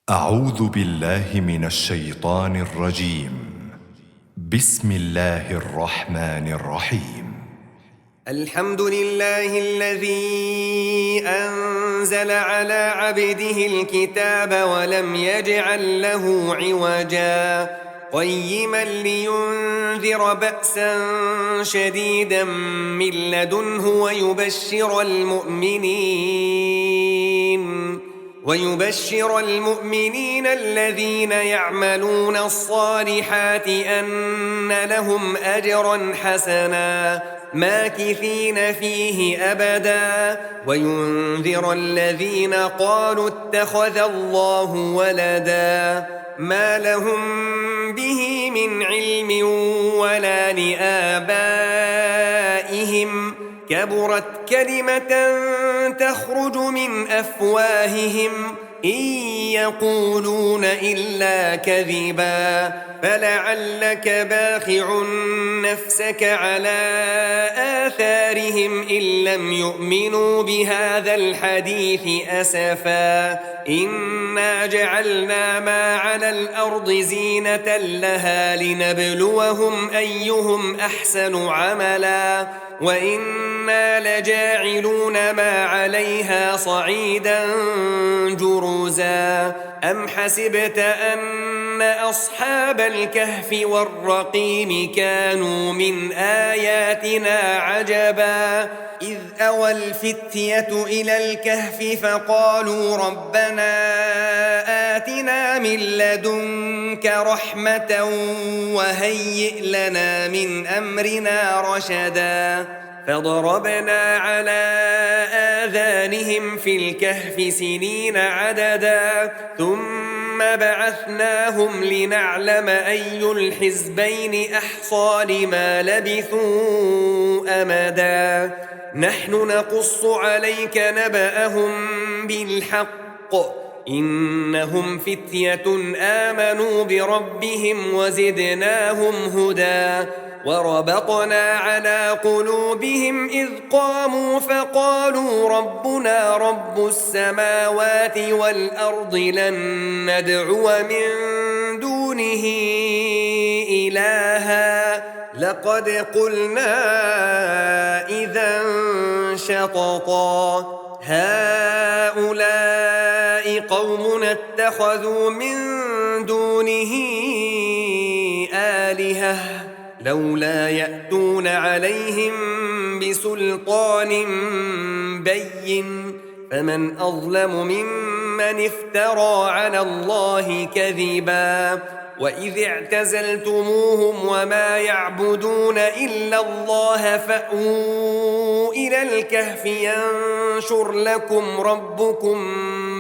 أعوذ بالله من الشيطان الرجيم. بسم الله الرحمن الرحيم. الحمد لله الذي أنزل على عبده الكتاب ولم يجعل له عوجا قيما لينذر بأسا شديدا من لدنه ويبشر المؤمنين الذين يعملون الصالحات أن لهم أجرا حسنا ماكثين فيه أبدا وينذر الذين قالوا اتخذ الله ولدا ما لهم به من علم ولا لآبائهم كبرت كلمة تخرج من أفواههم إن يقولون إلا كذبا فلعلك باخع نفسك على آثارهم إن لم يؤمنوا بهذا الحديث أسفا إنا جعلنا ما على الأرض زينة لها لنبلوهم أيهم أحسن عملا وإنا لجاعلون ما عليها صعيدا جرزا أم حسبت أن أصحاب الكهف والرقيم كانوا من آياتنا عجبا إذ أوى الفتية إلى الكهف فقالوا ربنا آتنا من لدنك رحمة وهيئ لنا من أمرنا رشدا فضربنا على آذانهم في الكهف سنين عددا ثم بعثناهم لنعلم أي الحزبين أحصى لما لبثوا أمدا نحن نقص عليك نبأهم بالحق إنهم فتية آمنوا بربهم وزدناهم هدى وربطنا على قلوبهم إذ قاموا فقالوا ربنا رب السماوات والأرض لن ندعو من دونه إلها لقد قلنا إذا شططا هؤلاء قومنا اتخذوا من دونه آلهة لولا يأتون عليهم بسلطان بين فمن أظلم ممن افترى على الله كذبا وإذ اعتزلتموهم وما يعبدون إلا الله فأووا إلى الكهف ينشر لكم ربكم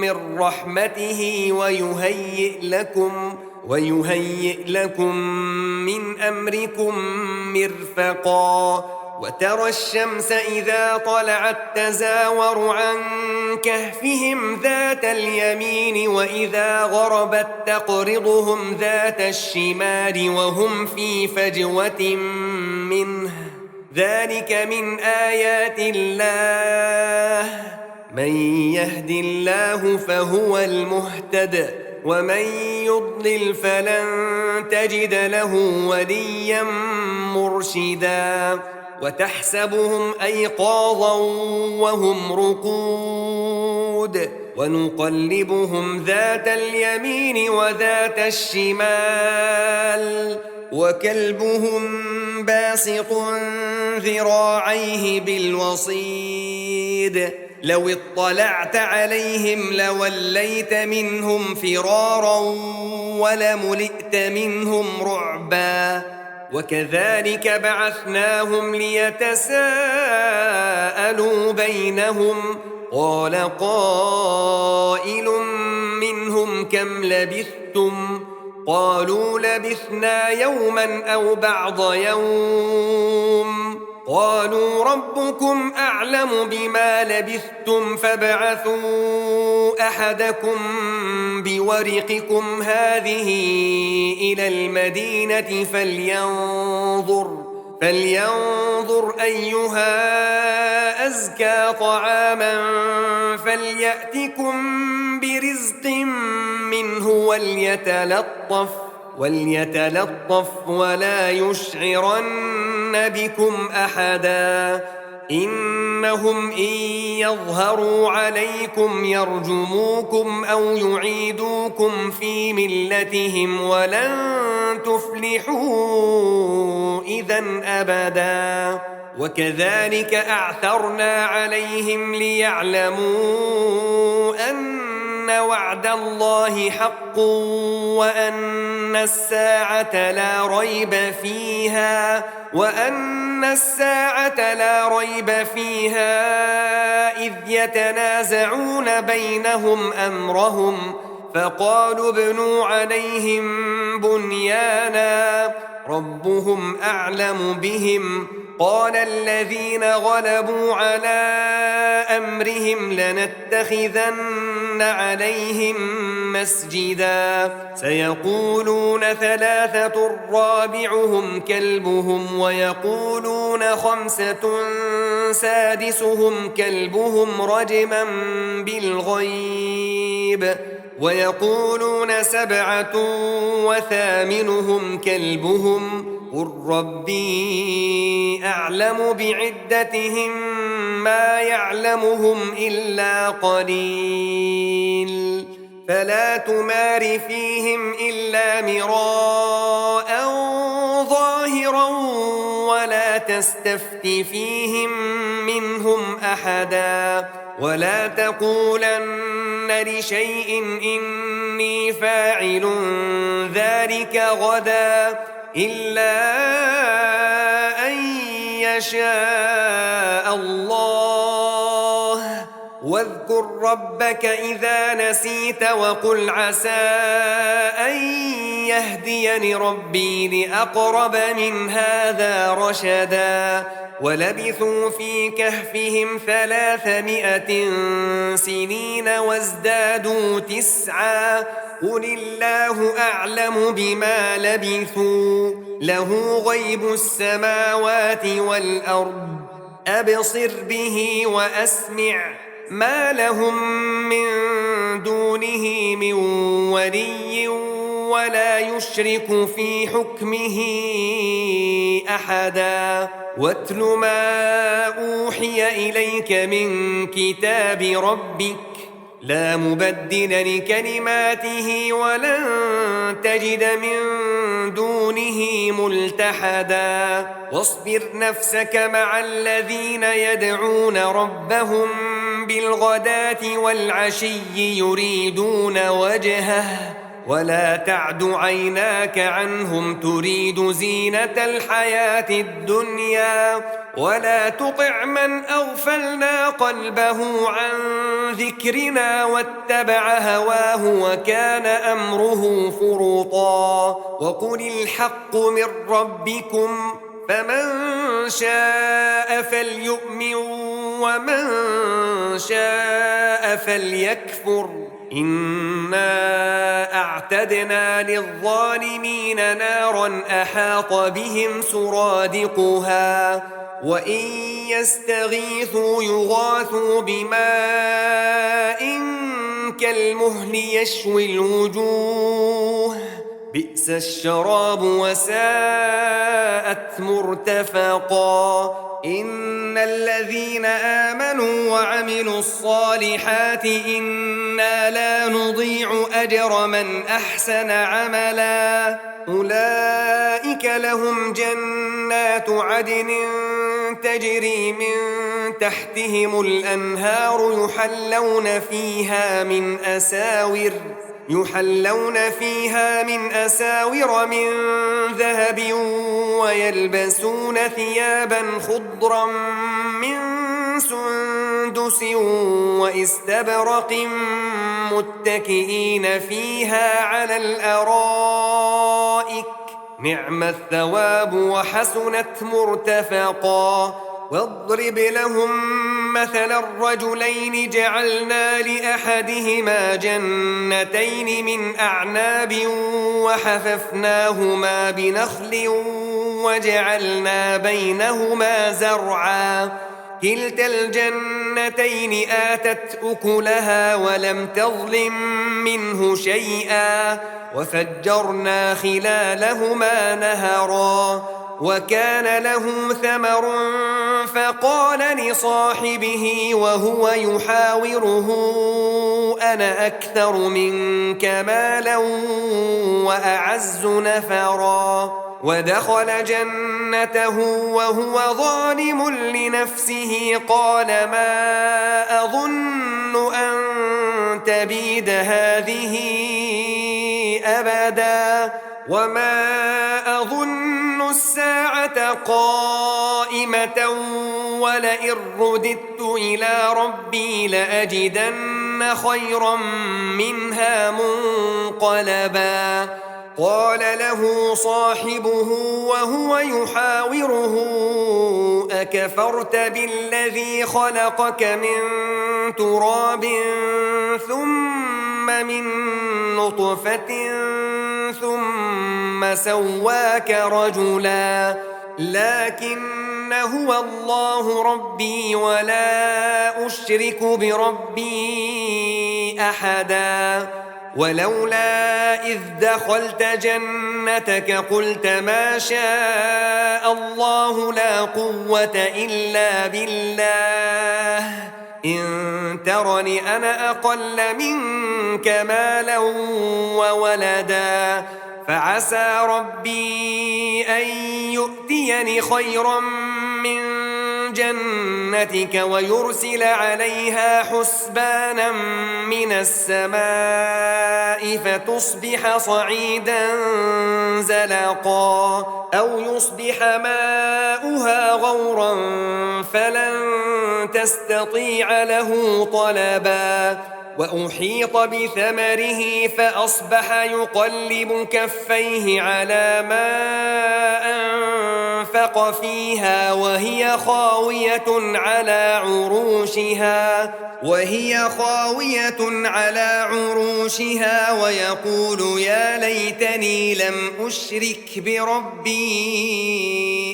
من رحمته ويهيئ لكم من أمركم مرفقا وترى الشمس إذا طلعت تزاور عن كهفهم ذات اليمين وإذا غربت تقرضهم ذات الشمال وهم في فجوة منه ذلك من آيات الله من يهد الله فهو المهتد ومن يضلل فلن تجد له وليا مرشدا وتحسبهم أيقاظا وهم رقود ونقلبهم ذات اليمين وذات الشمال وكلبهم باسط ذراعيه بالوصيد لو اطلعت عليهم لوليت منهم فرارا ولملئت منهم رعبا وكذلك بعثناهم ليتساءلوا بينهم قال قائل منهم كم لبثتم قالوا لبثنا يوما أو بعض يوم قالوا ربكم أعلم بما لبثتم فابعثوا أحدكم بورقكم هذه إلى المدينة فلينظر أيها أزكى طعاما فليأتكم برزق منه وليتلطف ولا يشعرن بكم أحدا إنهم إن يظهروا عليكم يرجموكم أو يعيدوكم في ملتهم ولن تفلحوا إذا أبدا وكذلك أعثرنا عليهم ليعلموا أن وعد الله حق وأن الساعة لا ريب فيها إذ يتنازعون بينهم أمرهم فقالوا ابنوا عليهم بنيانا ربهم أعلم بهم قال الذين غلبوا على أمرهم لنتخذن عليهم مسجدا سيقولون ثلاثة رابعهم كلبهم ويقولون خمسة سادسهم كلبهم رجما بالغيب ويقولون سبعة وثامنهم كلبهم قل ربي أعلم بعدتهم ما يعلمهم إلا قليل فلا تمار فيهم إلا مراء ظاهرا ولا تستفت فيهم منهم أحدا ولا تقولن لشيء إني فاعل ذلك غدا إلا أن يشاء الله واذكر ربك إذا نسيت وقل عسى أن يهديني ربي لأقرب من هذا رشدا ولبثوا في كهفهم 300 سنين وازدادوا 9 قل الله أعلم بما لبثوا له غيب السماوات والأرض أبصر به وأسمع ما لهم من دونه من ولي ولا يشرك في حكمه أحدا واتل ما أوحي إليك من كتاب ربك لا مبدل لكلماته ولن تجد من دونه ملتحدا واصبر نفسك مع الذين يدعون ربهم بالغداة والعشي يريدون وجهه ولا تعد عيناك عنهم تريد زينة الحياة الدنيا ولا تطع من أغفلنا قلبه عن ذكرنا واتبع هواه وكان أمره فرطا وقل الحق من ربكم فمن شاء فليؤمن ومن شاء فليكفر إنا أعتدنا للظالمين نارا أحاط بهم سرادقها وإن يستغيثوا يغاثوا بماء كالمهل يشوي الوجوه بئس الشراب وساءت مرتفقا إن الذين آمنوا وعملوا الصالحات إنا لا نضيع أجر من أحسن عملا أولئك لهم جنات عدن تجري من تحتهم الأنهار يحلون فيها من أساور من ذهب ويلبسون ثيابا خضرا من سندس واستبرق متكئين فيها على الأرائك نعم الثواب وحسنت مرتفقا واضرب لهم مثل الرجلين جعلنا لأحدهما جنتين من أعناب وحففناهما بنخل وجعلنا بينهما زرعا كلتا الجنتين جنتين آتت أكلها ولم تظلم منه شيئا وفجرنا خلالهما نهرا وكان له ثمر فقال لصاحبه وهو يحاوره أنا أكثر منك مالا وأعز نفرا ودخل جنته وهو ظالم لنفسه قال ما أظن أن تبيد هذه أبدا وما أظن الساعة قائمة ولئن رددت إلى ربي لأجدن خيرا منها منقلبا قال له صاحبه وهو يحاوره أكفرت بالذي خلقك من تراب ثم من نطفة ثم سواك رجلا لكن هو الله ربي ولا أشرك بربي أحدا ولولا إذ دخلت جنتك قلت ما شاء الله لا قوة إلا بالله إن ترني أنا أقل منك مالا وولدا فعسى ربي أن يؤتيني خيرا من جنتك ويرسل عليها حسبانا من السماء فتصبح صعيدا زلقا أو يصبح ماؤها غورا فلن تستطيع له طلبا وأحيط بثمره فأصبح يقلب كفيه على ما أنفق فيها وهي خاوية على عروشها ويقول يا ليتني لم أشرك بربي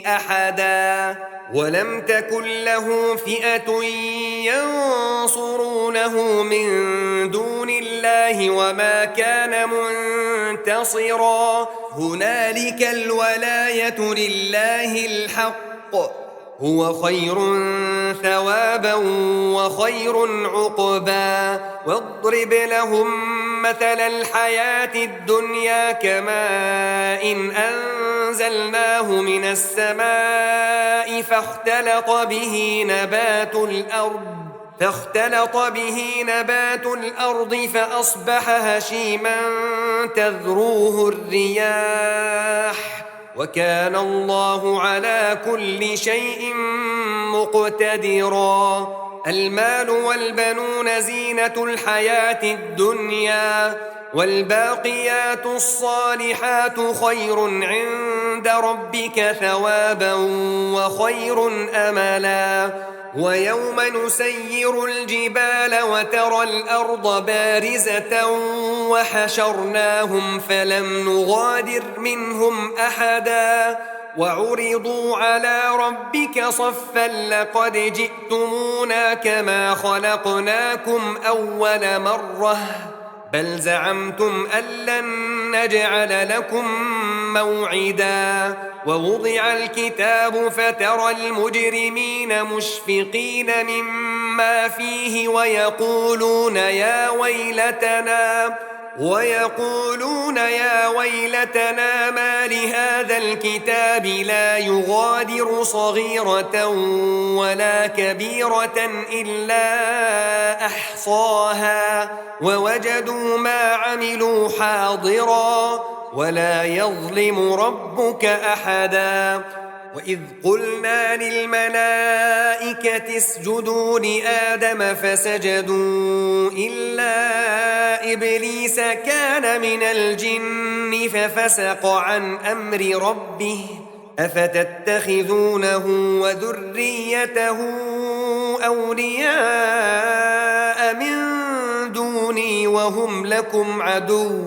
أحدا ولم تكن له فئة ينصرونه من دون الله وما كان منتصرا هنالك الولاية لله الحق هو خير ثوابا وخير عقبا واضرب لهم مثل الحياة الدنيا كماء إن أنزلناه من السماء فاختلط به نبات الأرض فأصبح هشيما تذروه الرياح وكان الله على كل شيء مقتدرا المال والبنون زينة الحياة الدنيا والباقيات الصالحات خير عند ربك ثوابا وخير أملا ويوم نسير الجبال وترى الأرض بارزة وحشرناهم فلم نغادر منهم أحدا وعرضوا على ربك صفا لقد جئتمونا كما خلقناكم أول مرة بل زعمتم أن لن نجعل لكم موعدا ووضع الكتاب فترى المجرمين مشفقين مما فيه ويقولون يا ويلتنا ما لهذا الكتاب لا يغادر صغيرة ولا كبيرة إلا أحصاها ووجدوا ما عملوا حاضرا ولا يظلم ربك أحدا وإذ قلنا للملائكة اسجدوا لآدم فسجدوا إلا إبليس كان من الجن ففسق عن أمر ربه أفتتخذونه وذريته أولياء من دوني وهم لكم عدو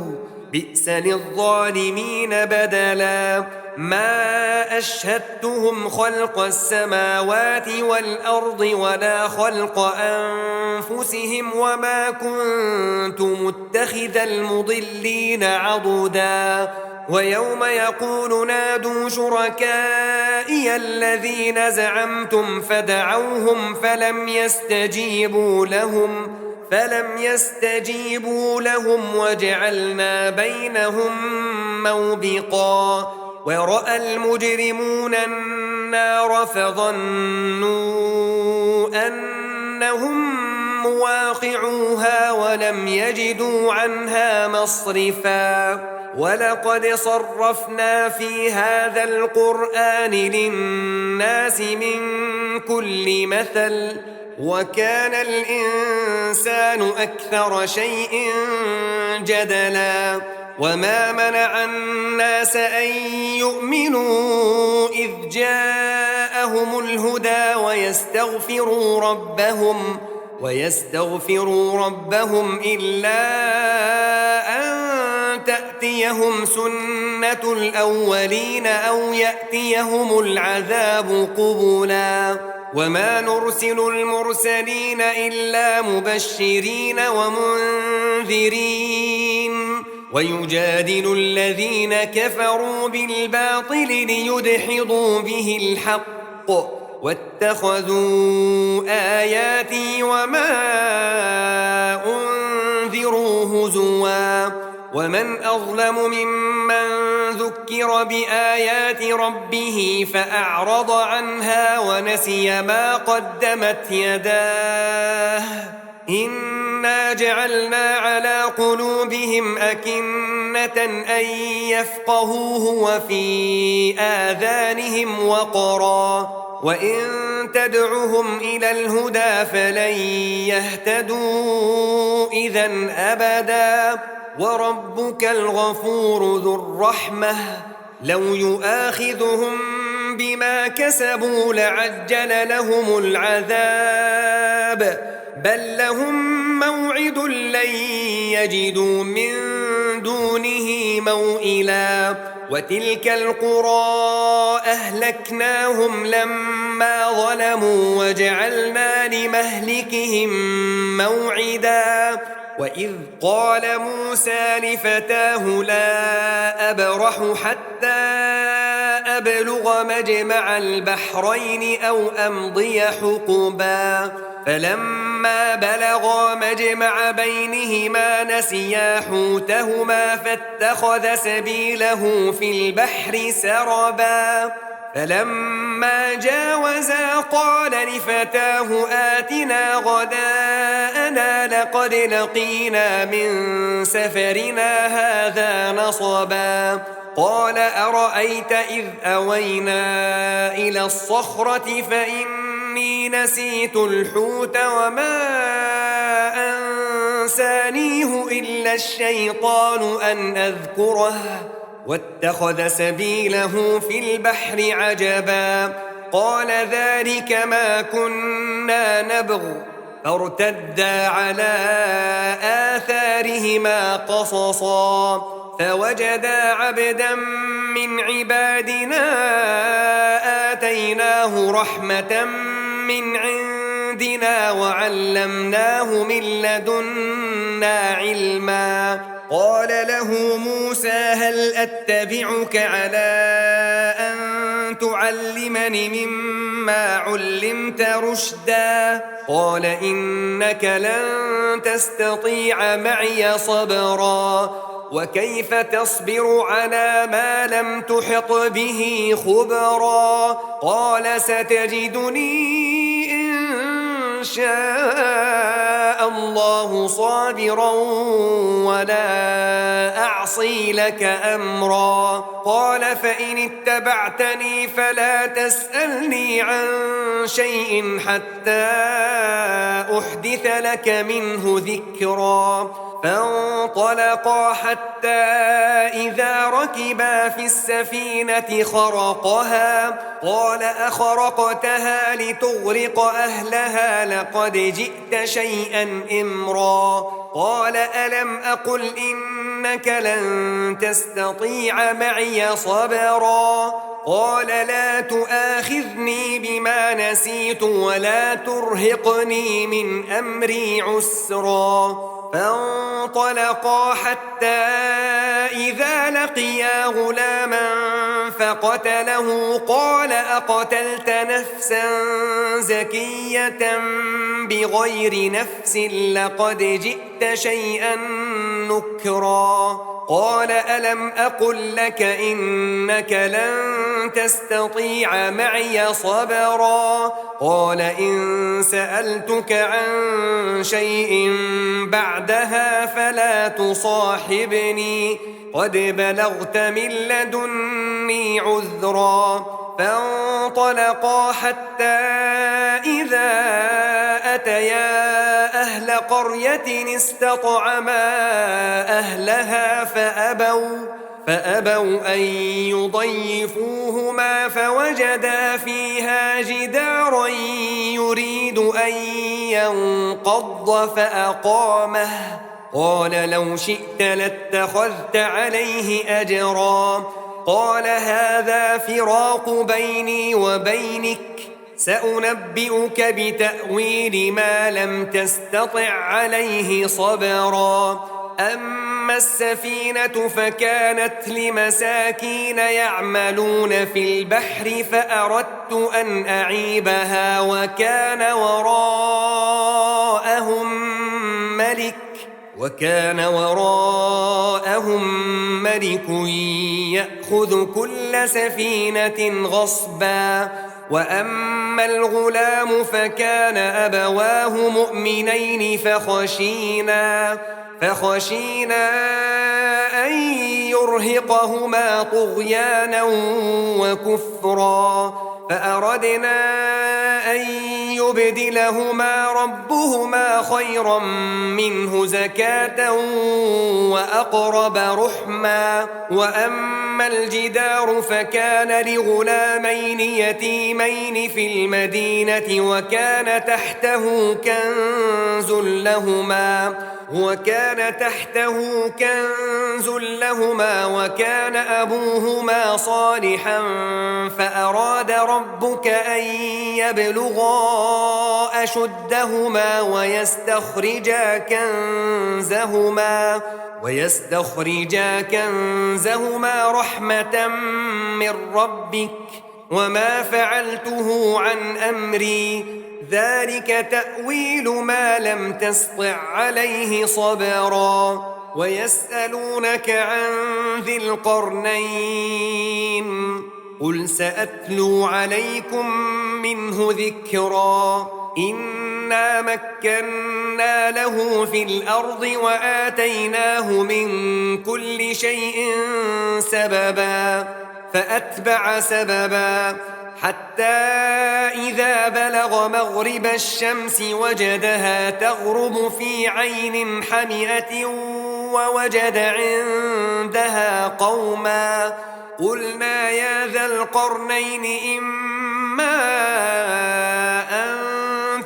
بئس للظالمين بدلا ما أشهدتهم خلق السماوات والأرض ولا خلق أنفسهم وما كنت متخذ المضلين عضدا ويوم يقول نادوا شركائي الذين زعمتم فدعوهم فلم يستجيبوا لهم وجعلنا بينهم موبقا ورأى المجرمون النار فظنوا أنهم مواقعوها ولم يجدوا عنها مصرفا ولقد صرفنا في هذا القرآن للناس من كل مثل وكان الإنسان أكثر شيء جدلا وما منع الناس أن يؤمنوا إذ جاءهم الهدى ويستغفروا ربهم إلا أن تأتيهم سنة الأولين أو يأتيهم العذاب قبلا وما نرسل المرسلين إلا مبشرين ومنذرين ويجادل الذين كفروا بالباطل ليدحضوا به الحق واتخذوا آياتي وما أنذروا هزوا ومن أظلم ممن ذكر بآيات ربه فأعرض عنها ونسي ما قدمت يداه إنا جعلنا على قلوبهم أكنة أن يفقهوه وفي آذانهم وقرا وإن تدعهم إلى الهدى فلن يهتدوا إذن أبدا وربك الغفور ذو الرحمة لو يؤاخذهم بما كسبوا لعجل لهم العذاب بل لهم موعد لن يجدوا من دونه موئلا وتلك القرى أهلكناهم لما ظلموا وجعلنا لمهلكهم موعدا وإذ قال موسى لفتاه لا أبرح حتى أبلغ مجمع البحرين أو أمضي حقبا فلما بلغا مجمع بينهما نسيا حوتهما فاتخذ سبيله في البحر سربا فلما جاوزا قال لفتاه آتنا غداءنا لقد لقينا من سفرنا هذا نصبا قال أرأيت إذ أوينا إلى الصخرة فإني نسيت الحوت وما أنسانيه إلا الشيطان أن أذكره واتخذ سبيله في البحر عجبا قال ذلك ما كنا نبغ فارتدا على آثارهما قصصا فوجدا عبدا من عبادنا آتيناه رحمة من عندنا وعلمناه من لدنا علما قال له موسى هل أتبعك على أن تعلمني مما علمت رشدا قال إنك لن تستطيع معي صبرا وكيف تصبر على ما لم تحط به خبرا قال ستجدني إن شاء الله صابرا ولا أعصي لك أمرا قال فإن اتبعتني فلا تسألني عن شيء حتى أحدث لك منه ذكرا فانطلقا حتى إذا ركبا في السفينة خرقها قال أخرقتها لتغرق أهلها لقد جئت شيئا إمرا قال ألم أقل إنك لن تستطيع معي صبرا قال لا تؤاخذني بما نسيت ولا ترهقني من أمري عسرا فانطلقا حتى إذا لقيا غلاما فقتله قال أقتلت نفسا زكية بغير نفس لقد جئت شيئا نكرا قال ألم أقل لك إنك لن تستطيع معي صبرا قال إن سألتك عن شيء بعدها فلا تصاحبني قد بلغت من لدني عذرا فانطلقا حتى إذا أتيا أهل قرية استطعما أهلها فأبوا أن يضيفوهما فوجدا فيها جدارا يريد أن ينقض فأقامه قال لو شئت لاتخذت عليه أجرا قال هذا فراق بيني وبينك سأنبئك بتأويل ما لم تستطع عليه صبرا أما السفينة فكانت لمساكين يعملون في البحر فأردت أن أعيبها وكان وراءهم ملك يأخذ كل سفينة غصبا وأما الغلام فكان أبواه مؤمنين فخشينا أن يرهقهما طغيانا وكفرا فأردنا أن يبدلهما ربهما خيرا منه زكاة وأقرب رحما وأما الجدار فكان لغلامين يتيمين في المدينة وكان تحته كنز لهما وكان أبوهما صالحا فأراد ربك أن يبلغا أشدهما ويستخرجا كنزهما رحمة من ربك وما فعلته عن أمري ذلك تأويل ما لم تسطع عليه صبرا ويسألونك عن ذي القرنين قل سأتلو عليكم منه ذكرا إنا مكنا له في الأرض وآتيناه من كل شيء سببا فأتبع سببا حتى إذا بلغ مغرب الشمس وجدها تغرب في عين حمئة ووجد عندها قوما قلنا يا ذا القرنين إما أن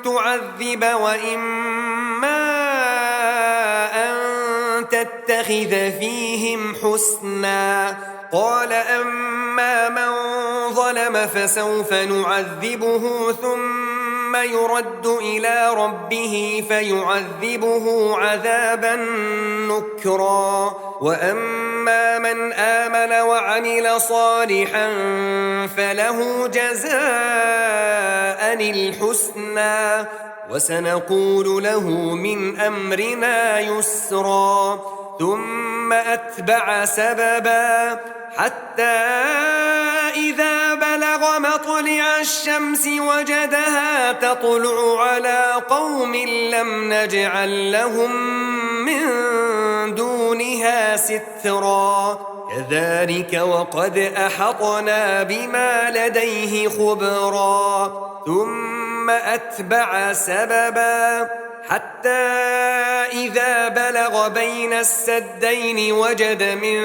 تعذب وإما أن تتخذ فيهم حسنا قال أما من ظلم فسوف نعذبه ثم يرد إلى ربه فيعذبه عذابا نكرا وأما من آمن وعمل صالحا فله جزاء الحسنى وسنقول له من أمرنا يسرا ثم أتبع سببا حتى إذا بلغ مطلع الشمس وجدها تطلع على قوم لم نجعل لهم من دونها سترا كذلك وقد أحطنا بما لديه خبرا ثم أتبع سببا حتى إذا بلغ بين السدين وجد من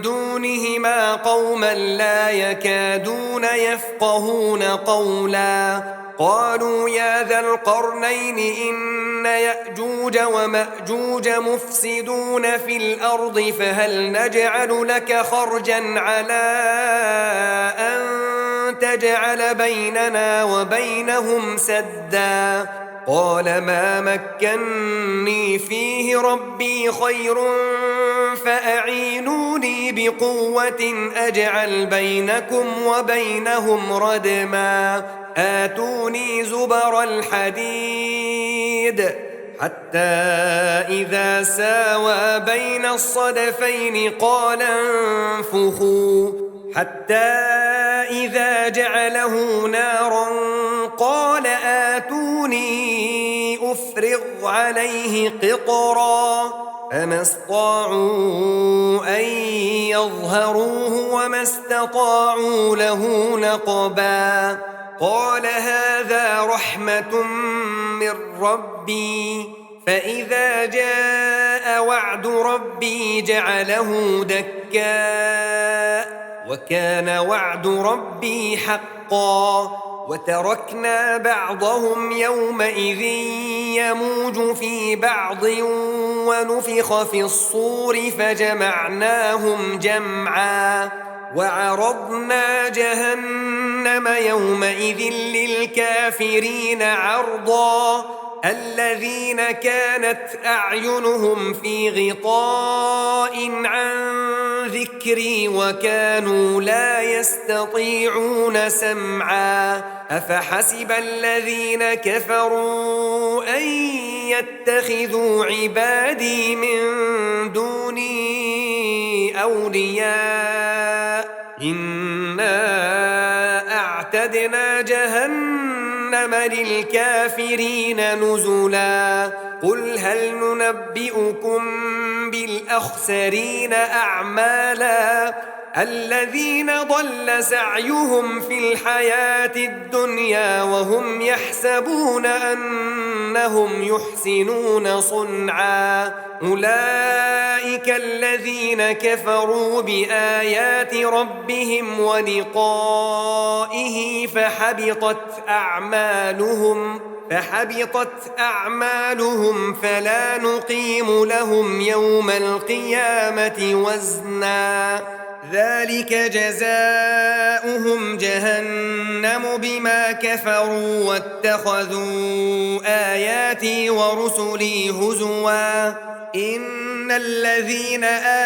دونهما قوما لا يكادون يفقهون قولا قالوا يا ذا القرنين إن يأجوج ومأجوج مفسدون في الأرض فهل نجعل لك خرجا على أن تجعل بيننا وبينهم سدا قال ما مكني فيه ربي خير فأعينوني بقوة أجعل بينكم وبينهم ردما آتوني زبر الحديد حتى إذا ساوى بين الصدفين قال انفخوا حتى إذا جعله نارا قال آتوني أفرغ عليه قطرا فما استطاعوا أن يظهروه وما استطاعوا له نقبا قال هذا رحمة من ربي فإذا جاء وعد ربي جعله دكا وكان وعد ربي حقا وتركنا بعضهم يومئذ يموج في بعض ونفخ في الصور فجمعناهم جمعا وعرضنا جهنم يومئذ للكافرين عرضا الذين كانت أعينهم في غطاء عن ذكري وكانوا لا يستطيعون سمعا أفحسب الذين كفروا أن يتخذوا عبادي من دوني أولياء إنا أعتدنا جهنم للكافرين نزلا قل هل ننبئكم بالأخسرين أعمالا الذين ضل سعيهم في الحياة الدنيا وهم يحسبون أنهم يحسنون صنعا أولئك الذين كفروا بآيات ربهم ولقائه فحبطت أعمالهم فلا نقيم لهم يوم القيامة وزنا ذلك جزاؤهم جهنم بما كفروا واتخذوا آياتي ورسلي هزوا إن الذين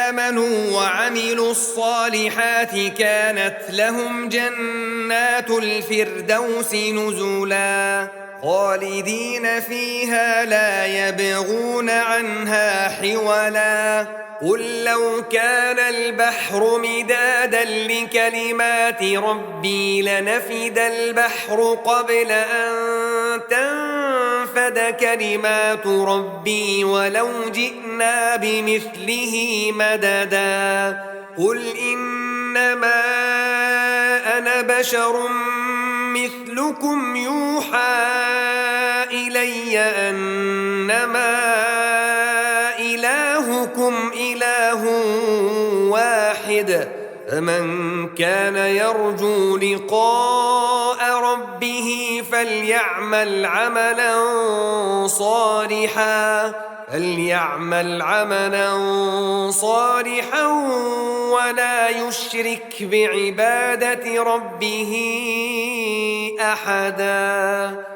آمنوا وعملوا الصالحات كانت لهم جنات الفردوس نزلا خالدين فيها لا يبغون عنها حولا قل لو كان البحر مدادا لكلمات ربي لنفد البحر قبل أن تنفد كلمات ربي ولو جئنا بمثله مددا قل إنما أنا بشر مثلكم يوحى إلي أنما إلهكم إله واحد فمن كان يرجو لقاء ربه فليعمل عملا صالحا ولا يشرك بعبادة ربه أحدا